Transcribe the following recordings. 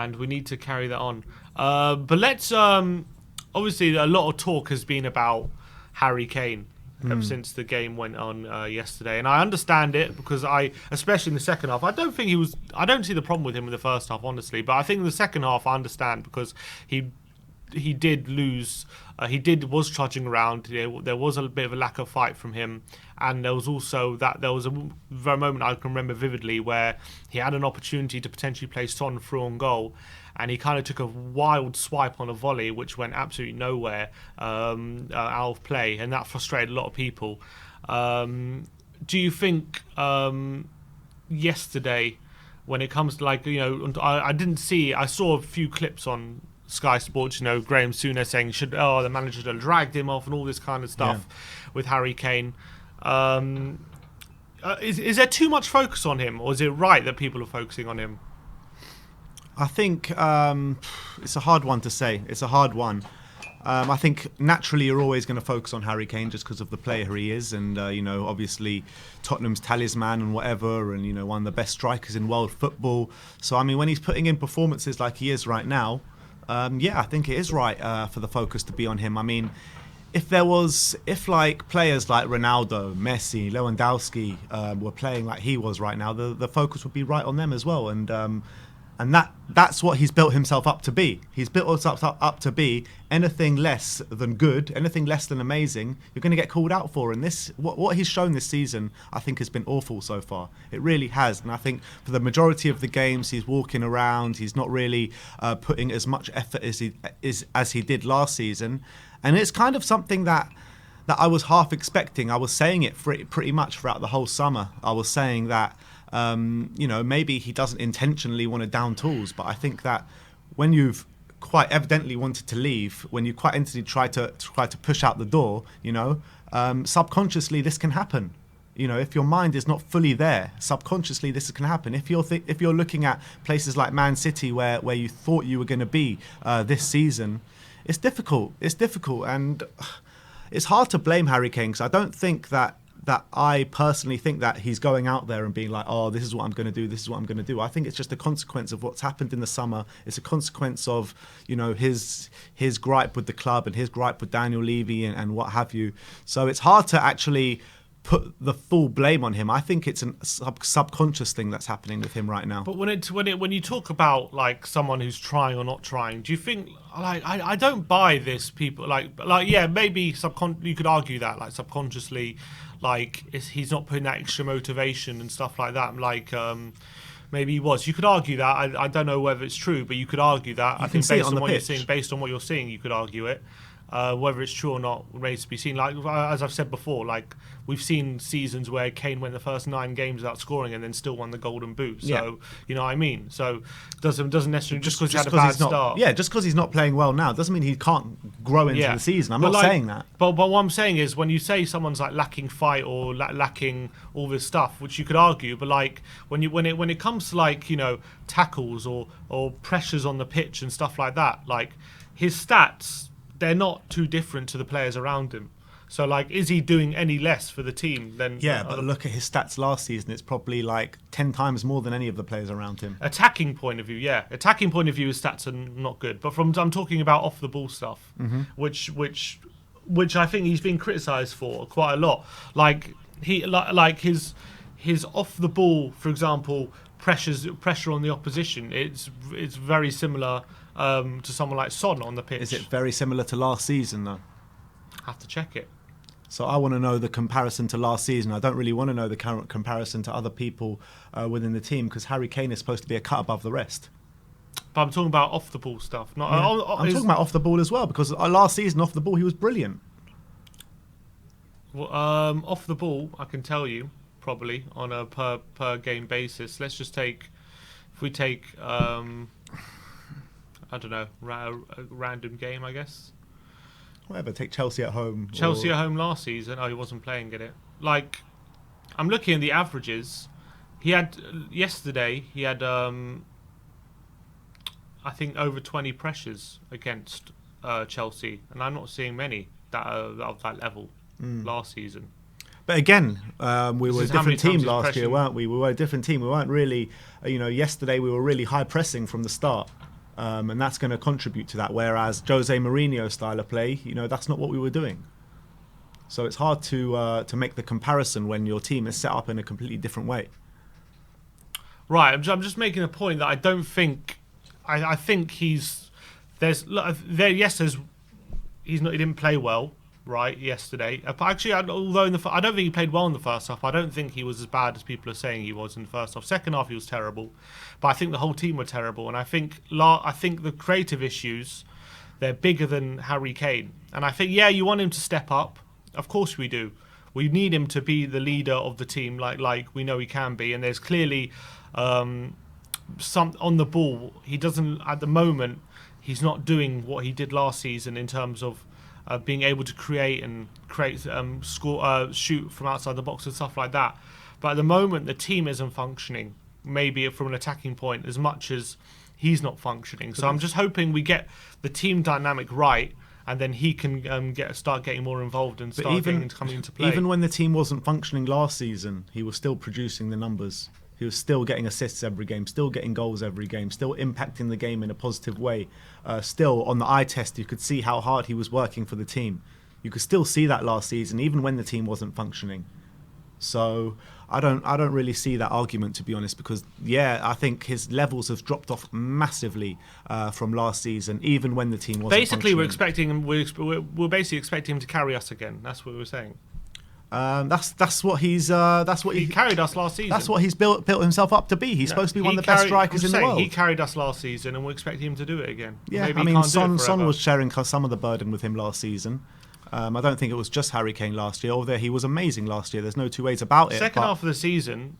and we need to carry that on. But let's obviously a lot of talk has been about Harry Kane ever since the game went on yesterday, and I understand it because especially in the second half, I don't see the problem with him in the first half, honestly, but I think in the second half I understand because he did lose. Was trudging around. There was a bit of a lack of fight from him, and there was a moment I can remember vividly where he had an opportunity to potentially play Son through on goal, and he kind of took a wild swipe on a volley which went absolutely nowhere out of play, and that frustrated a lot of people. Do you think yesterday, when it comes to I saw a few clips on Sky Sports, Graham Souness saying the manager should have dragged him off and all this kind of stuff with Harry Kane. Is there too much focus on him, or is it right that people are focusing on him? I think it's a hard one to say. It's a hard one. I think naturally you're always going to focus on Harry Kane just because of the player he is, and obviously Tottenham's talisman and whatever, and one of the best strikers in world football. So I mean, when he's putting in performances like he is right now, I think it is right for the focus to be on him. I mean, if like players like Ronaldo, Messi, Lewandowski were playing like he was right now, the focus would be right on them as well. And that's what he's built himself up to be. He's built himself up to be anything less than good, anything less than amazing, you're going to get called out for. And what he's shown this season, I think, has been awful so far. It really has. And I think for the majority of the games, he's walking around. He's not really putting as much effort as he did last season. And it's kind of something that I was half expecting. I was saying it pretty much throughout the whole summer. I was saying that maybe he doesn't intentionally want to down tools, but I think that when you've quite evidently wanted to leave, when you quite evidently try to push out the door, subconsciously this can happen. If your mind is not fully there, subconsciously this can happen. If you're looking at places like Man City where you thought you were going to be this season, it's difficult. And it's hard to blame Harry Kane, because I don't think that I personally think that he's going out there and being like, oh, this is what I'm going to do, this is what I'm going to do. I think it's just a consequence of what's happened in the summer. It's a consequence of, his gripe with the club and his gripe with Daniel Levy and what have you. So it's hard to actually put the full blame on him. I think it's a subconscious thing that's happening with him right now. But when you talk about like someone who's trying or not trying, do you think I don't buy this? People maybe you could argue that subconsciously, he's not putting that extra motivation and stuff like that. Maybe he was. You could argue that. I don't know whether it's true, but you could argue that. I think based on what you're seeing, you could argue it. Whether it's true or not remains to be seen. As I've said before, we've seen seasons where Kane went the first 9 games without scoring and then still won the Golden Boot. So you know what I mean. So doesn't necessarily just because he had a bad start. Yeah, just because he's not playing well now doesn't mean he can't grow into the season. I'm not saying that. But what I'm saying is, when you say someone's lacking fight or lacking all this stuff, which you could argue, but when it comes to tackles or pressures on the pitch and stuff like that, his stats, they're not too different to the players around him. So, is he doing any less for the team than... Yeah, but look at his stats last season. It's probably 10 times more than any of the players around him. Attacking point of view, yeah. Attacking point of view, his stats are not good. But I'm talking about off-the-ball stuff, which I think he's been criticised for quite a lot. His off-the-ball, for example, pressure on the opposition, it's very similar to someone like Son on the pitch. Is it very similar to last season, though? Have to check it. So I want to know the comparison to last season. I don't really want to know the current comparison to other people within the team, because Harry Kane is supposed to be a cut above the rest. But I'm talking about off the ball stuff. I'm talking about off the ball as well, because last season off the ball he was brilliant. Well, off the ball, I can tell you probably on a per game basis. Let's just take, if we take I don't know, a random game, I guess. Whatever, take Chelsea at home. Chelsea at home last season. Oh, he wasn't playing, get it? I'm looking at the averages. Yesterday, he had, I think, over 20 pressures against Chelsea. And I'm not seeing many of that level last season. But again, we were a different team last year, weren't we? We were a different team. We weren't really, yesterday we were really high pressing from the start. And that's going to contribute to that. Whereas Jose Mourinho's style of play, that's not what we were doing. So it's hard to make the comparison when your team is set up in a completely different way. Right, I'm just making a point that I don't think. I think he's there's there. Yes, he didn't play well, right, yesterday. Actually, although I don't think he played well in the first half. I don't think he was as bad as people are saying he was in the first half. Second half, he was terrible, but I think the whole team were terrible. And I think the creative issues, they're bigger than Harry Kane. And I think you want him to step up. Of course we do. We need him to be the leader of the team, like we know he can be. And there's clearly some on the ball. He doesn't at the moment. He's not doing what he did last season in terms of being able to create, score, shoot from outside the box and stuff like that. But at the moment, the team isn't functioning. Maybe from an attacking point, as much as he's not functioning. So I'm just hoping we get the team dynamic right, and then he can start getting more involved and start coming into play. Even when the team wasn't functioning last season, he was still producing the numbers. He was still getting assists every game, still getting goals every game, still impacting the game in a positive way. Still, on the eye test, you could see how hard he was working for the team. You could still see that last season, even when the team wasn't functioning. So I don't really see that argument, to be honest, because I think his levels have dropped off massively from last season, even when the team wasn't basically functioning. we're basically expecting him to carry us again. That's what we're saying. That's what he carried us last season. That's what he's built himself up to be. He's supposed to be one of the best strikers in the world. He carried us last season, and we're expecting him to do it again. Yeah, Maybe Son was sharing some of the burden with him last season. I don't think it was just Harry Kane last year. Although he was amazing last year, there's no two ways about it. Second half of the season,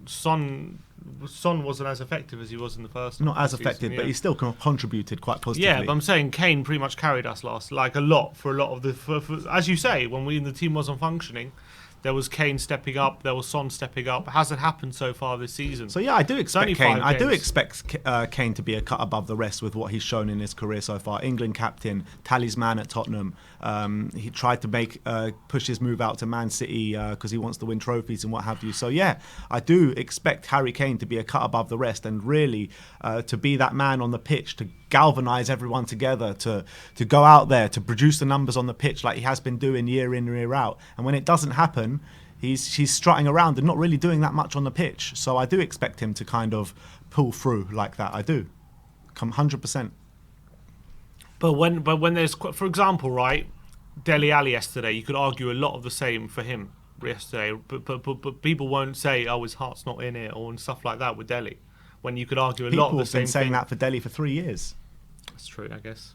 Son wasn't as effective as he was in the first. Not as effective, but he still contributed quite positively. Yeah, but I'm saying Kane pretty much carried us last, like a lot of the. As you say, when the team wasn't functioning, there was Kane stepping up, there was Son stepping up. It hasn't happened so far this season. So I do expect Kane. I do expect Kane to be a cut above the rest with what he's shown in his career so far. England captain, talisman at Tottenham. He tried to push his move out to Man City because he wants to win trophies and what have you. So I do expect Harry Kane to be a cut above the rest and really to be that man on the pitch, to galvanise everyone together, to go out there, to produce the numbers on the pitch like he has been doing year in and year out. And when it doesn't happen, he's strutting around and not really doing that much on the pitch. So I do expect him to kind of pull through like that. I do. Come 100%. But when there's, for example, right, Dele Alli yesterday, you could argue a lot of the same for him yesterday. But people won't say, oh, his heart's not in it or stuff like that with Dele. When you could argue a lot of the same thing. People have been saying that for Dele for 3 years. That's true, I guess.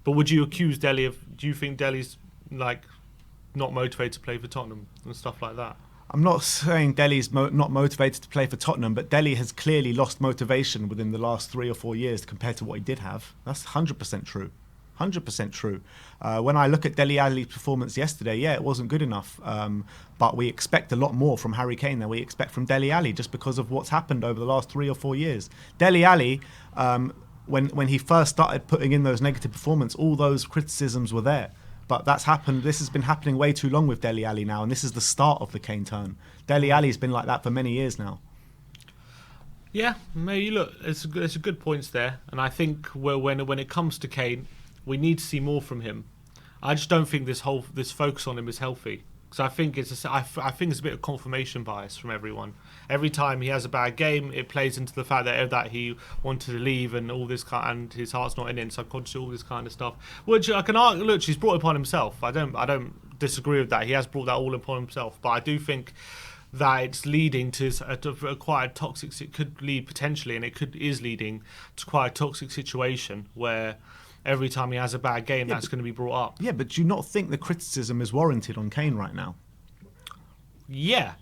But would you accuse Dele of? Do you think Dele's not motivated to play for Tottenham and stuff like that? I'm not saying Dele's not motivated to play for Tottenham, but Dele has clearly lost motivation within the last 3 or 4 years compared to what he did have. That's 100% true. 100% true. When I look at Dele Alli's performance yesterday, it wasn't good enough. But we expect a lot more from Harry Kane than we expect from Dele Alli just because of what's happened over the last 3 or 4 years. Dele Alli, when he first started putting in those negative performances, all those criticisms were there. But that's happened. This has been happening way too long with Dele Alli now, and this is the start of the Kane turn. Dele Alli's been like that for many years now. Yeah, maybe look, it's a good points there, and I think when it comes to Kane, we need to see more from him. I just don't think this focus on him is healthy. Because I think it's a bit of confirmation bias from everyone. Every time he has a bad game, it plays into the fact that he wanted to leave and all this and his heart's not in it, subconsciously all this kind of stuff. Which I can argue. Look, he's brought it upon himself. I don't disagree with that. He has brought that all upon himself. But I do think that it's leading to quite a toxic. It could lead potentially, and is leading to quite a toxic situation where every time he has a bad game, that's going to be brought up. Yeah, but do you not think the criticism is warranted on Kane right now? Yeah,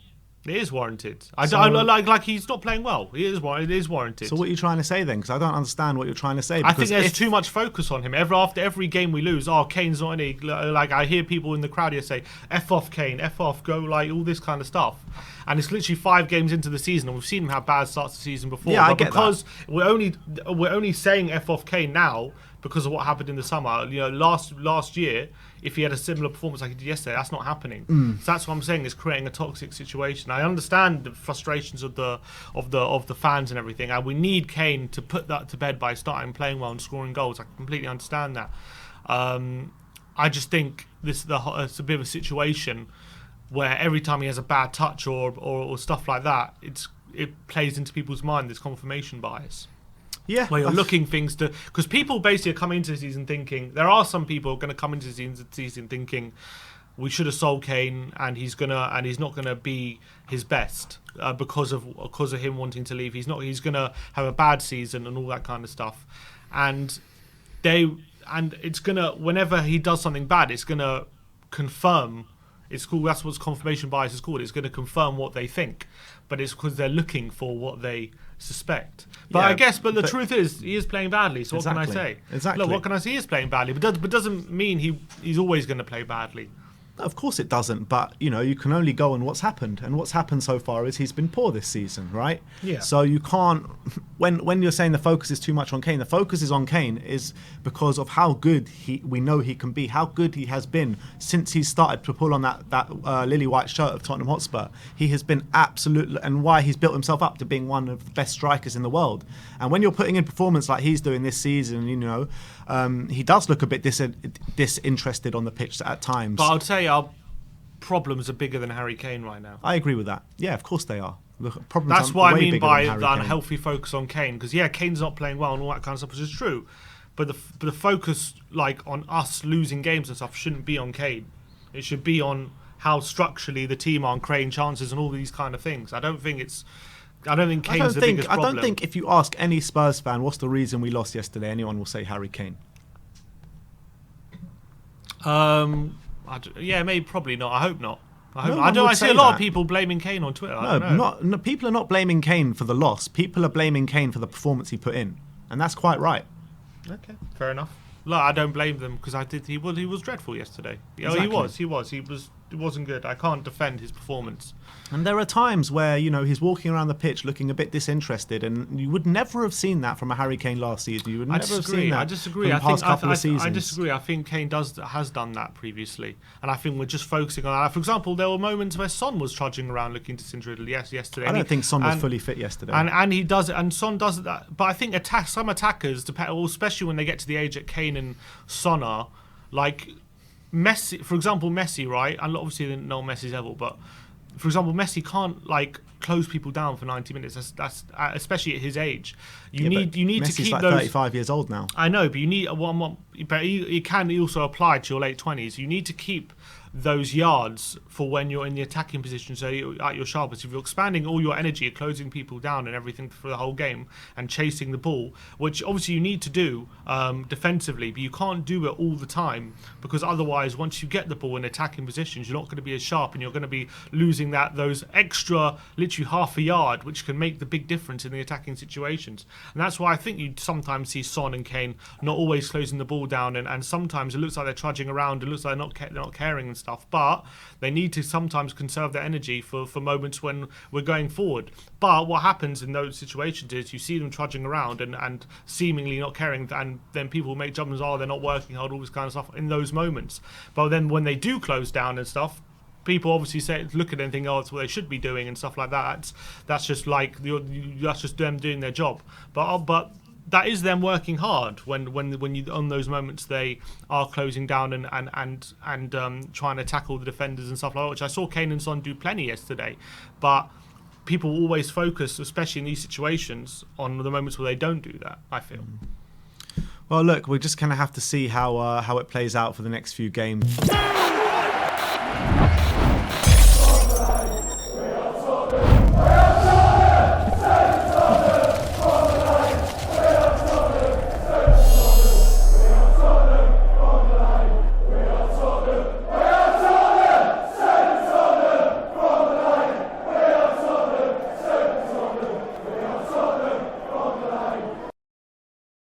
it is warranted. Like he's not playing well. It is warranted. So what are you trying to say then? Because I don't understand what you're trying to say. I think there's too much focus on him. After every game we lose, Kane's not in it. Like I hear people in the crowd here say, "F off Kane, F off, go," like all this kind of stuff. And it's literally 5 games into the season, and we've seen him have bad starts to the season before. Yeah, but because we're only saying F off Kane now because of what happened in the summer. Last year, if he had a similar performance like he did yesterday, that's not happening. So that's what I'm saying, is creating a toxic situation. I understand the frustrations of the fans and everything, and we need Kane to put that to bed by starting playing well and scoring goals. I completely understand that. I just think it's a bit of a situation where every time he has a bad touch or stuff like that, it plays into people's mind, this confirmation bias. Yeah, where you're looking things to, because people basically are coming into the season thinking, there are some people going to come into the season thinking we should have sold Kane and he's not gonna be his best because of him wanting to leave. He's gonna have a bad season and all that kind of stuff, and it's gonna, whenever he does something bad, it's gonna confirm. It's called, that's what confirmation bias is called. It's going to confirm what they think, but it's because they're looking for what they suspect. But yeah, but the truth is, he is playing badly. So exactly, what can I say? Exactly. Look, what can I say? He is playing badly, but doesn't mean he's always going to play badly. Of course it doesn't, but you can only go on what's happened, and what's happened so far is he's been poor this season, right? Yeah. So you can't, when you're saying the focus is too much on Kane, the focus is on Kane is because of how good we know he can be, how good he has been since he started to pull on that lily white shirt of Tottenham Hotspur. He has been absolutely, and why he's built himself up to being one of the best strikers in the world. And when you're putting in performance like he's doing this season, he does look a bit disinterested on the pitch at times. But I'd say our problems are bigger than Harry Kane right now. I agree with that. Yeah, of course they are. That's what I mean by the unhealthy focus on Kane. Because Kane's not playing well and all that kind of stuff, which is true. But the focus on us losing games and stuff shouldn't be on Kane. It should be on how structurally the team are creating chances and all these kind of things. I don't think Kane's the biggest problem. I don't think if you ask any Spurs fan what's the reason we lost yesterday, anyone will say Harry Kane. Maybe, probably not. I hope not. I see a lot of people blaming Kane on Twitter. No, people are not blaming Kane for the loss. People are blaming Kane for the performance he put in, and that's quite right. Okay, fair enough. Look, I don't blame them because he was dreadful yesterday. Exactly. He wasn't good. I can't defend his performance. And there are times where he's walking around the pitch looking a bit disinterested, and you would never have seen that from a Harry Kane last season. You would never have seen that. I disagree. From the past couple of seasons. I disagree. I think Kane has done that previously, and I think we're just focusing on that. For example, there were moments where Son was trudging around looking disinterested yesterday. I don't think Son was fully fit yesterday. And he does it, and Son does that. But I think some attackers, especially when they get to the age that Kane and Son are, like Messi, for example, right? And obviously they didn't know Messi's level, but for example, Messi can't close people down for 90 minutes. That's especially at his age. You need to keep like those. 35 years old now. I know, but you need one. But it can also apply to your late 20s. You need to keep those yards for when you're in the attacking position, so you're at your sharpest. If you're expanding all your energy, closing people down and everything for the whole game and chasing the ball, which obviously you need to do defensively, but you can't do it all the time, because otherwise once you get the ball in attacking positions, you're not going to be as sharp and you're going to be losing those extra literally half a yard, which can make the big difference in the attacking situations. And that's why I think you sometimes see Son and Kane not always closing the ball down, and sometimes it looks like they're trudging around, it looks like they're not caring and stuff. But they need to sometimes conserve their energy for moments when we're going forward. But what happens in those situations is you see them trudging around and seemingly not caring, and then people make judgments, they're not working hard, all this kind of stuff in those moments. But then when they do close down and stuff, people obviously look at it and think, it's what they should be doing and stuff like that. That's just that's just them doing their job. But that is them working hard when you on those moments they are closing down and trying to tackle the defenders and stuff like that, which I saw Kane and Son do plenty yesterday. But people always focus, especially in these situations, on the moments where they don't do that, I feel. Well, look, we're just going to have to see how it plays out for the next few games.